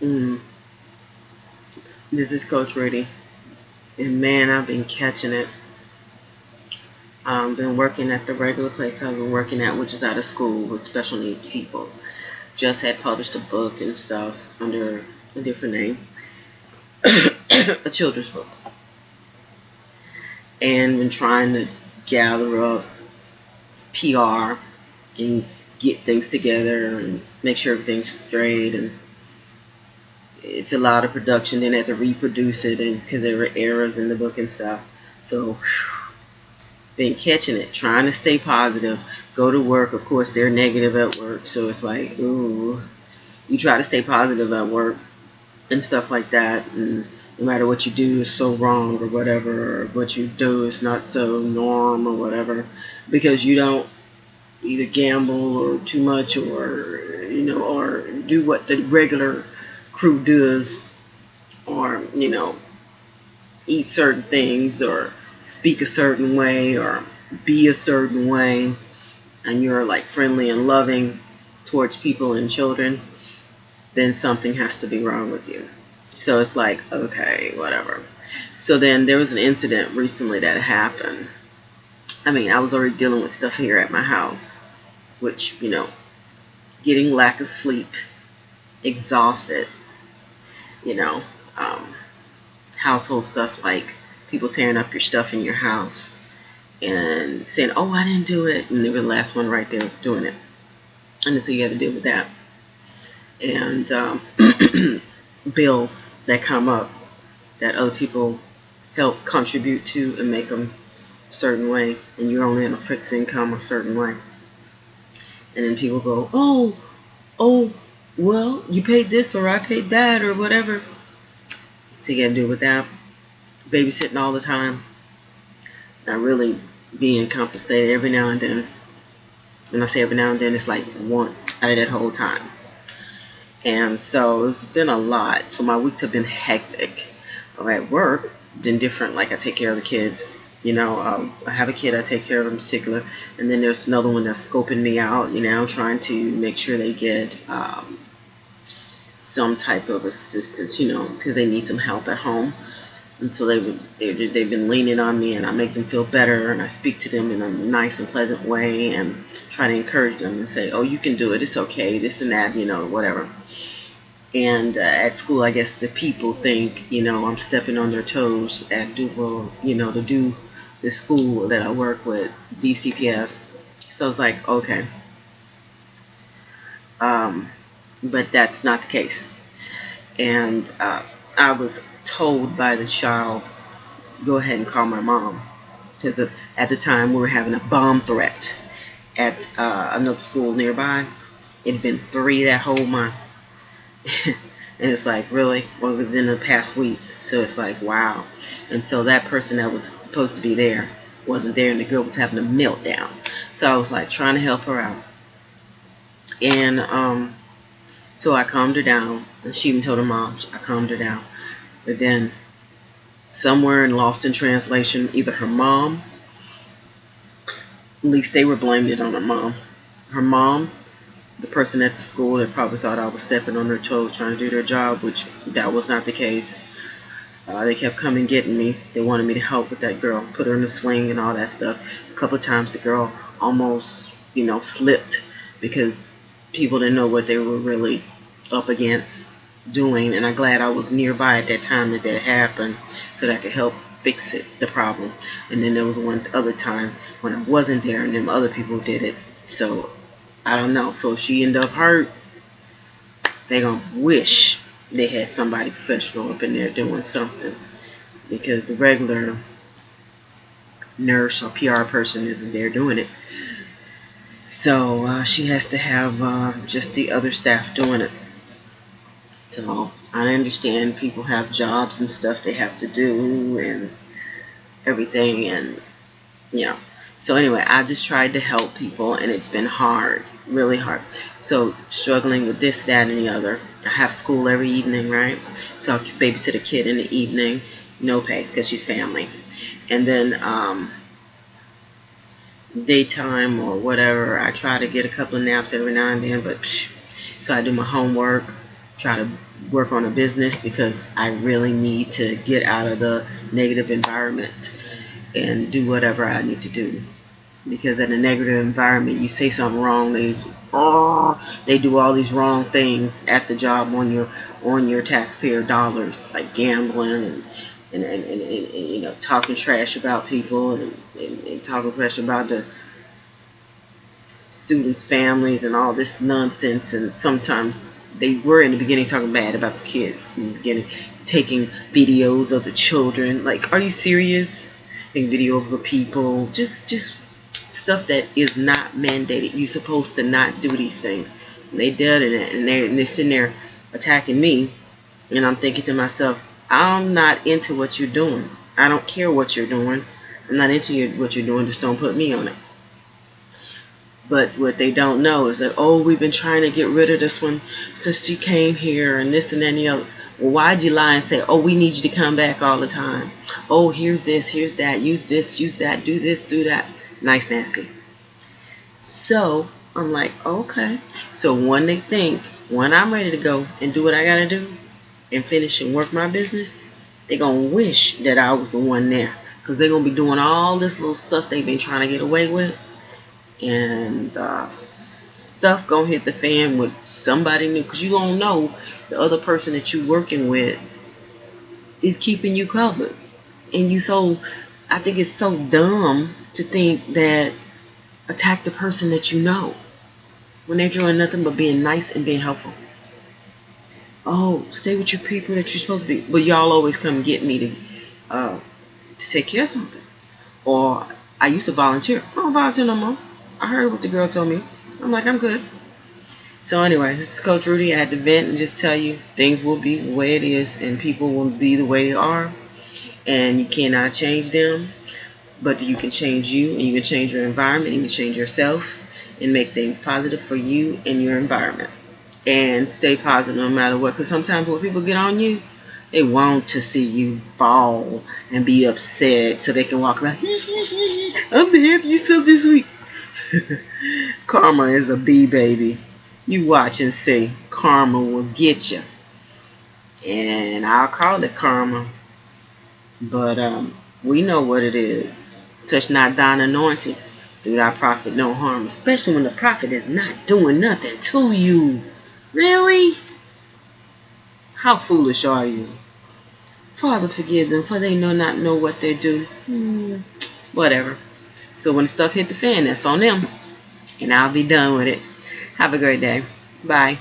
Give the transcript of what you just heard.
Mm, this is Coach Rudy, and man, I've been catching it. Been working at the regular place I've been working at, which is out of school with special needs people. Just had published a book and stuff under a different name, a children's book, and been trying to gather up PR and get things together and make sure everything's straight. And it's a lot of production. Then I have to reproduce it, and because there were errors in the book and stuff. So been catching it, trying to stay positive. Go to work, of course they're negative at work, so it's like, ooh, you try to stay positive at work and stuff like that, and no matter what you do is so wrong or whatever, or what you do is not so norm or whatever, because you don't either gamble or too much, or or do what the regular crew does, or eat certain things, or speak a certain way, or be a certain way, and you're like friendly and loving towards people and children, then something has to be wrong with you. So it's like, okay, whatever. So then there was an incident recently that happened. I mean, I was already dealing with stuff here at my house, which, getting lack of sleep, exhausted, you know, um, household stuff like people tearing up your stuff in your house and saying, oh, I didn't do it, and they were the last one right there doing it. And so you got to deal with that. And bills that come up that other people help contribute to and make them a certain way, and you're only in a fixed income a certain way. And then people go, oh, well, you paid this or I paid that or whatever. So you got to deal with that. Babysitting all the time. Not really being compensated every now and then. When I say every now and then, it's like once out of that whole time. And so it's been a lot. So my weeks have been hectic. At work, been different. Like I take care of the kids. I have a kid I take care of in particular. And then there's another one that's scoping me out, trying to make sure they get some type of assistance, because they need some help at home. And so they've been leaning on me, and I make them feel better, and I speak to them in a nice and pleasant way, and try to encourage them and say, oh, you can do it, it's okay, this and that, whatever. And at school, I guess the people think, I'm stepping on their toes at Duval, to do the school that I work with, DCPS. So it's like, okay. But that's not the case. And I was told by the child, go ahead and call my mom, because at the time we were having a bomb threat at another school nearby. It had been 3 that whole month. And it's like, really? Well, within the past weeks. So it's like, wow. And so that person that was supposed to be there wasn't there, and the girl was having a meltdown. So I was like trying to help her out. And so I calmed her down. And she even told her mom I calmed her down. But then somewhere in lost in translation, either her mom, at least they were blaming it on her mom. Her mom, the person at the school, that probably thought I was stepping on their toes trying to do their job, which that was not the case. They kept coming getting me. They wanted me to help with that girl, put her in a sling and all that stuff. A couple of times the girl almost, slipped because people didn't know what they were really up against doing. And I'm glad I was nearby at that time that happened, so that I could help fix it, the problem. And then there was one other time when I wasn't there, and then other people did it. So I don't know. So if she ended up hurt, they gonna wish they had somebody professional up in there doing something, because the regular nurse or PR person isn't there doing it. So she has to have just the other staff doing it. So I understand people have jobs and stuff they have to do and everything, and so anyway, I just tried to help people, and it's been hard, really hard. So struggling with this, that, and the other. I have school every evening, right? So I babysit a kid in the evening, no pay because she's family. And then daytime or whatever, I try to get a couple of naps every now and then, but so I do my homework, try to work on a business because I really need to get out of the negative environment and do whatever I need to do. Because in a negative environment, you say something wrong, they do all these wrong things at the job on your taxpayer dollars, like gambling and talking trash about people and talking trash about the students' families and all this nonsense. And sometimes they were in the beginning talking bad about the kids in the beginning, taking videos of the children. Like, are you serious? Taking videos of people, just stuff that is not mandated. You're supposed to not do these things. They did it, and they're sitting there attacking me, and I'm thinking to myself, I'm not into what you're doing. I don't care what you're doing. I'm not into what you're doing. Just don't put me on it. But what they don't know is that, oh, we've been trying to get rid of this one since she came here and this and that and the other. Well, why'd you lie and say, oh, we need you to come back all the time? Oh, here's this, here's that, use this, use that, do this, do that. Nice, nasty. So I'm like, okay. So when they think, when I'm ready to go and do what I got to do and finish and work my business, they're going to wish that I was the one there. Because they're going to be doing all this little stuff they've been trying to get away with. And stuff gonna hit the fan with somebody new, because you gonna know the other person that you working with is keeping you covered. And I think it's so dumb to think that attack the person that you know when they're doing nothing but being nice and being helpful. Oh, stay with your people that you're supposed to be, but y'all always come get me to take care of something. Or I used to volunteer. I don't volunteer no more. I heard what the girl told me. I'm like, I'm good. So anyway, this is Coach Rudy. I had to vent and just tell you things will be the way it is, and people will be the way they are, and you cannot change them, but you can change you, and you can change your environment, and you can change yourself and make things positive for you and your environment, and stay positive no matter what. Because sometimes when people get on you, they want to see you fall and be upset so they can walk around, I'm the happiest of this week. Karma is a bee, baby. You watch and see. Karma will get you. And I'll call it karma. But we know what it is. Touch not thine anointed. Do thy prophet no harm. Especially when the prophet is not doing nothing to you. Really? How foolish are you? Father, forgive them, for they not know what they do. Whatever. So when stuff hit the fan, that's on them. And I'll be done with it. Have a great day. Bye.